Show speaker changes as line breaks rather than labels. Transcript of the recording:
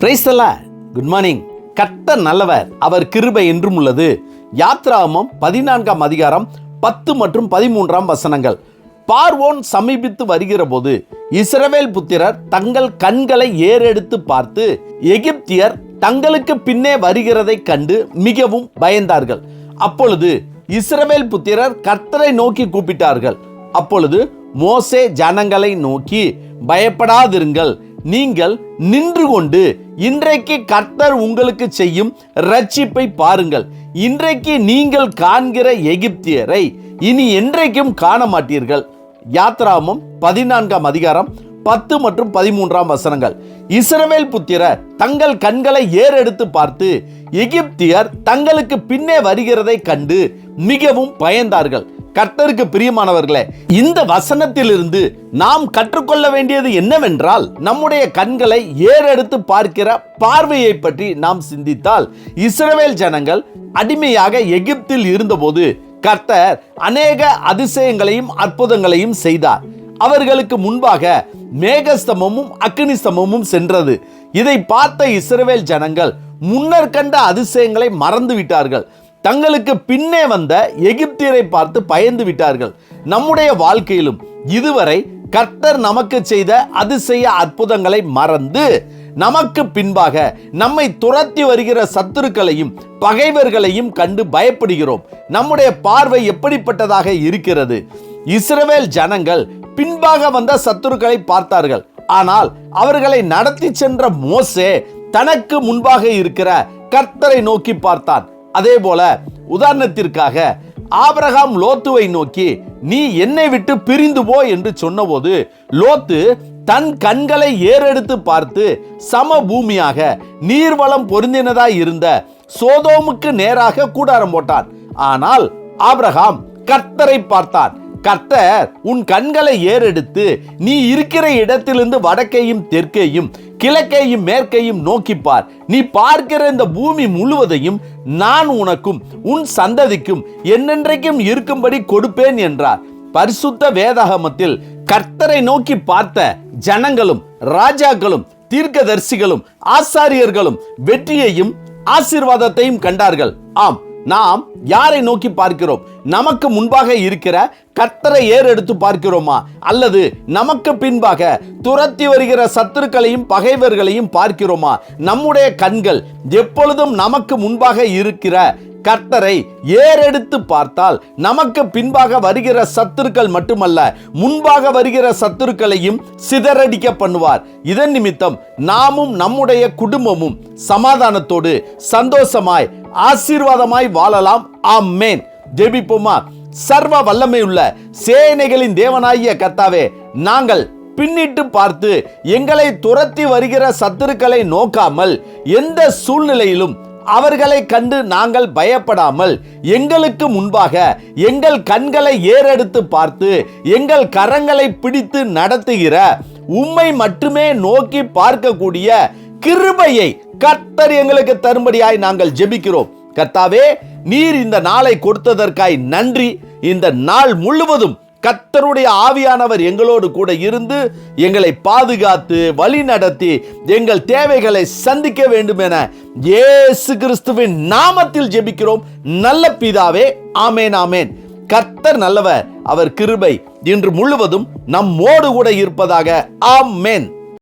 Praise the Lord. Good morning. கர்த்தர் நல்லவர், அவர் கிருபை என்றும் உள்ளது. யாத்ராகமம் 14ஆம் அதிகாரம் 10 மற்றும் 13ஆம் வசனங்கள். பார்வோன் சமீபித்து வருகிற போது இஸ்ரவேல் புத்திரர் தங்கள் கண்களை ஏறெடுத்து பார்த்து எகிப்தியர் தங்களுக்கு பின்னே வருகிறதை கண்டு மிகவும் பயந்தார்கள். அப்பொழுது இஸ்ரவேல் புத்திரர் கர்த்தரை நோக்கி கூப்பிட்டார்கள். அப்பொழுது மோசே ஜனங்களை நோக்கி, பயப்படாதிருங்கள், நீங்கள் நின்று கொண்டு இன்றைக்கு கர்த்தர் உங்களுக்கு செய்யும் இரட்சிப்பை பாருங்கள். இன்றைக்கு நீங்கள் காண்கிற எகிப்தியரை இனி என்றைக்கும் காண மாட்டீர்கள். யாத்ராகமம் 14ஆம் அதிகாரம் 10 மற்றும் 13ஆம் வசனங்கள். இஸ்ரவேல் புத்திரர் தங்கள் கண்களை ஏறெடுத்து பார்த்து எகிப்தியர் தங்களுக்கு பின்னே வருகிறதை கண்டு மிகவும் பயந்தார்கள். கர்த்தருக்கு பிரியமானவர்களே, இந்த வசனத்திலிருந்து நாம் கற்றுக்கொள்ள வேண்டியது என்னவென்றால், நம்முடைய கண்களை ஏறெடுத்து பார்க்கிற பார்வையை பற்றி நாம் சிந்தித்தால், இஸ்ரவேல் ஜனங்கள் அடிமையாக எகிப்தில் இருந்தபோது கர்த்தர் அநேக அதிசயங்களையும் அற்புதங்களையும் செய்தார். அவர்களுக்கு முன்பாக மேகஸ்தம்பமும் அக்கினிஸ்தம்பமும் சென்றது. இதை பார்த்த இஸ்ரவேல் ஜனங்கள் முன்னர் கண்ட அதிசயங்களை மறந்து விட்டார்கள். தங்களுக்கு பின்னே வந்த எகிப்தியரை பார்த்து பயந்து விட்டார்கள். நம்முடைய வாழ்க்கையிலும் இதுவரை கர்த்தர் நமக்கு செய்த அதிசய அற்புதங்களை மறந்து நமக்கு பின்பாக நம்மை துரத்தி வருகிற சத்துருக்களையும் பகைவர்களையும் கண்டு பயப்படுகிறோம். நம்முடைய பார்வை எப்படிப்பட்டதாக இருக்கிறது? இஸ்ரவேல் ஜனங்கள் பின்பாக வந்த சத்துருக்களை பார்த்தார்கள். ஆனால் அவர்களை நடத்தி சென்ற மோசே தனக்கு முன்பாக இருக்கிற கர்த்தரை நோக்கி பார்த்தான். அதே போல உதாரணத்திற்காக ஆபிரகாம் லோத்துவை நோக்கி, நீ என்னை விட்டு பிரிந்து போ என்று சொன்னபோது லோத்து தன் கண்களை ஏறெடுத்து பார்த்து சமபூமியாக நீர்வளம் பொருந்தினதாய் இருந்த சோதோமுக்கு நேராக கூடாரம் போட்டான். ஆனால் ஆபிரகாம் கர்த்தரை பார்த்தான். கர்த்தர், உன் கண்களை ஏறெடுத்து நீ இருக்கிற இடத்திலிருந்து வடக்கையும் தெற்கையும் கிழக்கையும் மேற்கையும் நோக்கிப்பார். நீ பார்க்கிற இந்த பூமி முழுவதையும் நான் உனக்கும் உன் சந்ததிக்கும் என்னென்றைக்கும் இருக்கும்படி கொடுப்பேன் என்றார். பரிசுத்த வேதாகமத்தில் கர்த்தரை நோக்கி பார்த்த ஜனங்களும் ராஜாக்களும் தீர்க்கதரிசிகளும் ஆசாரியர்களும் வெற்றியையும் ஆசீர்வாதத்தையும் கண்டார்கள். ஆம், நாம் யாரை நோக்கி பார்க்கிறோம்? நமக்கு முன்பாக இருக்கிற கர்த்தரை ஏறெடுத்து பார்க்கிறோமா, அல்லது நமக்கு பின்பாக துரத்தி வருகிற சத்துருக்களையும் பகைவர்களையும் பார்க்கிறோமா? நம்முடைய கண்கள் எப்பொழுதும் நமக்கு முன்பாக இருக்கிற கர்த்தரை ஏறெடுத்து பார்த்தால் நமக்கு பின்பாக வருகிற சத்துருக்கள் மட்டுமல்ல, முன்பாக வருகிற சத்துருக்களையும் சிதறடிக்க பண்ணுவார். இதன் நிமித்தம் நாமும் நம்முடைய குடும்பமும் சமாதானத்தோடு சந்தோஷமாய் ஆசீர்வாதமாய் வாழலாம். ஆமென். ஜெபிப்போமா. சர்வ வல்லமையுள்ள சேனைகளின் தேவனாகிய கர்த்தாவே, நாங்கள் பின்னிட்டு பார்த்து எங்களை துரத்தி வருகிற சத்துருக்களை நோக்காமல், எந்த சூழ்நிலையிலும் அவர்களை கண்டு நாங்கள் பயப்படாமல், எங்களுக்கு முன்பாக எங்கள் கண்களை ஏறெடுத்து பார்த்து எங்கள் கரங்களை பிடித்து நடத்துகிற உம்மை மட்டுமே நோக்கி பார்க்கக்கூடிய கிருபையை கர்த்தர் எங்களுக்கு தரும்படியாய் நாங்கள் ஜெபிக்கிறோம். கர்த்தாவே, நீர் இந்த நாளை கொடுத்ததற்காய் நன்றி. இந்த நாள் முழுவதும் கர்த்தருடைய ஆவியானவர் எங்களோடு கூட இருந்து எங்களை பாதுகாத்து வழி நடத்தி எங்கள் தேவைகளை சந்திக்க வேண்டும் என இயேசு கிறிஸ்துவின் நாமத்தில் ஜெபிக்கிறோம் நல்ல பிதாவே. ஆமேன், ஆமேன். கர்த்தர் நல்லவர், அவர் கிருபை இன்று முழுவதும் நம்மோடு கூட இருப்பதாக. ஆமேன்.